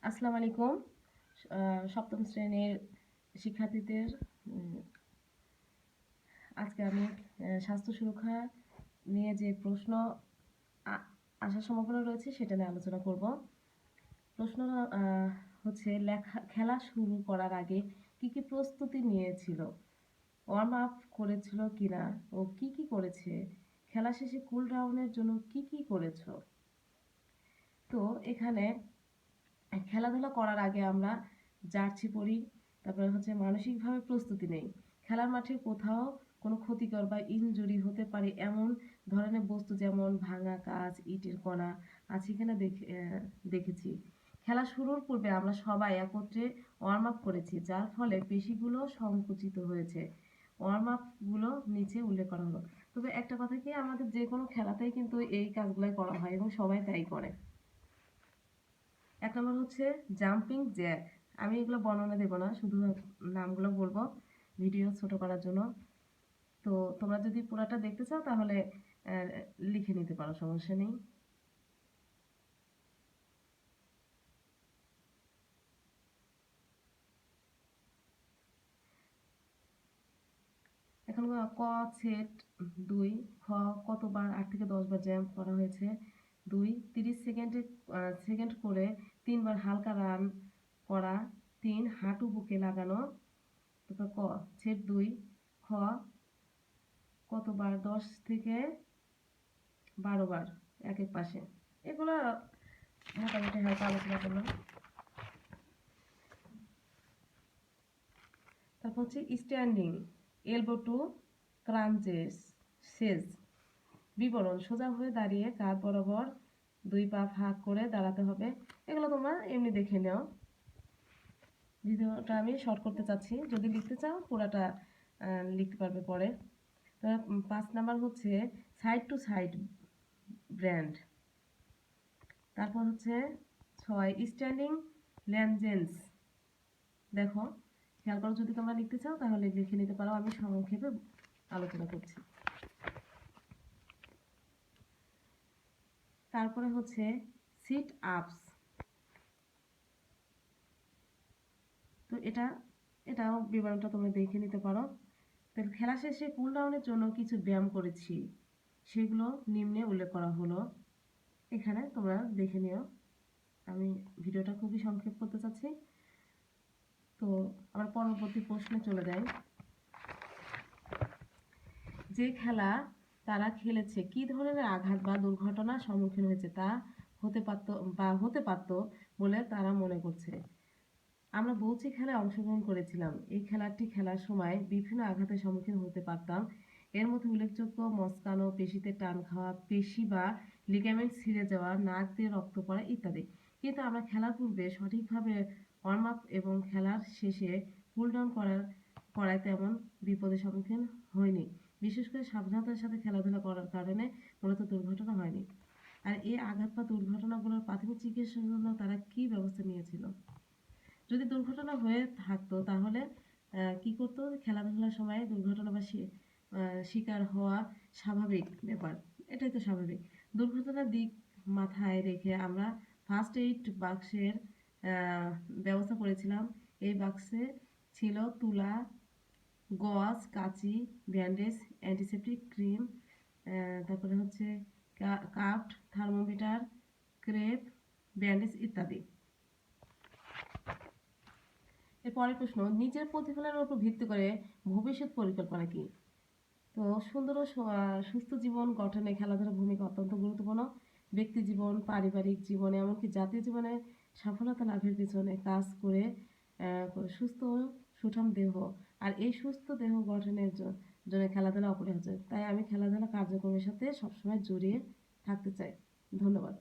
আসসালামু আলাইকুম। সপ্তম শ্রেণীর শিক্ষার্থীদের আজকে আমি স্বাস্থ্য সুরক্ষা নিয়ে যে প্রশ্ন আসার সম্ভাবনা রয়েছে সেটা নিয়ে আলোচনা করব। প্রশ্ন হচ্ছে খেলা শুরু করার আগে কি কি প্রস্তুতি নিয়েছিল, ওয়ার্ম আপ করেছিল কিনা ও কি কি করেছে, খেলা শেষে কুল ডাউনের জন্য কি কি করেছো। তো এখানে খেলাধুলা করার আগে আমরা জার্সি পরি, তারপরে হচ্ছে মানসিকভাবে প্রস্তুতি নেই। খেলার মাঠে কোথাও কোনো ক্ষতিকর বা ইনজুরি হতে পারে এমন ধরনের বস্তু যেমন ভাঙা কাঁচ, ইটের কণা আছে কিনা দেখেছি। খেলা শুরুর পূর্বে আমরা সবাই একত্রে ওয়ার্ম আপ করেছি, যার ফলে পেশিগুলো সংকুচিত হয়েছে। ওয়ার্ম আপগুলো নিচে উল্লেখ করা হলো। তবে একটা কথা কি, আমাদের যে কোনো খেলাতেই কিন্তু এই কাজগুলোই করা হয় এবং সবাই তাই করে। এক নম্বর হচ্ছে জাম্পিং জ্যাক। আমি এগুলো বর্ণনা দেব না, শুধু নামগুলো বলবো ভিডিও ছোট করার জন্য। তো তোমরা যদি পুরাটা দেখতে চাও তাহলে লিখে নিতে পারো, সমস্যা নেই। এখন ক সেট 2, খ কতবার 8 থেকে 10 বার জাম্প করা হয়েছে। 2 30 সেকেন্ড করে 3 বার হালকা রান করা। 3 হাঁটু বুকে লাগানো। তারপর ক সেট 2, খ কতবার 10 থেকে 12 বার এক এক পাশে। এগুলো মোটামুটি হালকা আলোচনা করলাম। তারপর হচ্ছে স্ট্যান্ডিং এলবো টু ক্রাঞ্চেস সেজ। বিবরণ: সোজা হয়ে দাঁড়িয়ে কাঁধ বরাবর 2 পা ফাঁক করে দাঁড়াতে হবে। এগুলো তোমরা এমনি দেখে নাও, ভিডিওটা আমি শর্ট করতে চাচ্ছি। যদি লিখতে চাও পুরাটা লিখতে পারবে পরে। 5 নাম্বার হচ্ছে সাইড টু সাইড ব্র্যান্ড। তারপর হচ্ছে 6 স্ট্যান্ডিং ল্যানজেন্স। দেখো, খেয়াল করো, যদি তোমরা লিখতে চাও তাহলে লিখে নিতে পারো, আমি সংক্ষেপে আলোচনা করছি। তারপরে হচ্ছে সিট আপস। তো এটাও বিবরণটা তোমরা দেখে নিতে পারো। তো খেলা শেষে কুল ডাউনের জন্য কিছু ব্যায়াম করেছি, সেগুলো নিম্নে উল্লেখ করা হলো। এখানে তোমরা দেখে নিও, আমি ভিডিওটা খুবই সংক্ষেপ করতে চাচ্ছি। তো আমরা পরবর্তী প্রশ্নে চলে যাই। যে খেলা তারা খেলেছে কি ধরনের আঘাত বা দুর্ঘটনার সম্মুখীন হয়েছে তা হতে পারত বলে তারা মনে করছে। আমরা বৌচি খেলায় অংশগ্রহণ করেছিলাম। এই খেলাটি খেলার সময় বিভিন্ন আঘাতের সম্মুখীন হতে পারতাম। এর মধ্যে উল্লেখযোগ্য মচকানো, পেশিতে টান খাওয়া, পেশি বা লিগামেন্ট ছিঁড়ে যাওয়া, নাক দিয়ে রক্ত পড়া ইত্যাদি। কিন্তু আমরা খেলার পূর্বে সঠিকভাবে ওয়ার্ম আপ এবং খেলার শেষে কুল ডাউন করায় তেমন বিপদের সম্মুখীন হয়নি। বিশেষ করে সাবধানতার সাথে খেলাধুলা করার কারণে মূলত দুর্ঘটনা হয়নি। আর এই আঘাত বা দুর্ঘটনাগুলোর প্রাথমিক চিকিৎসার জন্য তারা কি ব্যবস্থা নিয়েছিল? যদি দুর্ঘটনা হয়ে থাকতো তাহলে কি করতো? খেলাধুলার সময় দুর্ঘটনা বা শিকার হওয়া স্বাভাবিক ব্যাপার, এটাই তো স্বাভাবিক। দুর্ঘটনার দিক মাথায় রেখে আমরা ফার্স্ট এইড বাক্সের ব্যবস্থা করেছিলাম। এই বাক্সে ছিল তুলা, গজ, কাঁচি, ব্যান্ডেজ, অ্যান্টিসেপটিক ক্রিম, তারপরে হচ্ছে কাফড, থার্মোমিটার, ক্রেপ, ব্যান্ডেজ ইত্যাদি। এর পরের প্রশ্ন: নিজের প্রতিফলনের উপর ভিত্তি করে ভবিষ্যৎ পরিকল্পনা কি? তো সুন্দর ও সুস্থ জীবন গঠনে খেলাধুলার ভূমিকা অত্যন্ত গুরুত্বপূর্ণ। ব্যক্তি জীবন, পারিবারিক জীবনে, এমনকি জাতীয় জীবনে সফলতা লাভের পিছনে কাজ করে সুস্থ ও সুঠাম দেহ, আর এই সুস্থ দেহ গঠনের জন্য খেলাধুলা অপরিহার্য। তাই আমি খেলাধুলা কার্যক্রমের সাথে সবসময় জড়িয়ে থাকতে চাই। ধন্যবাদ।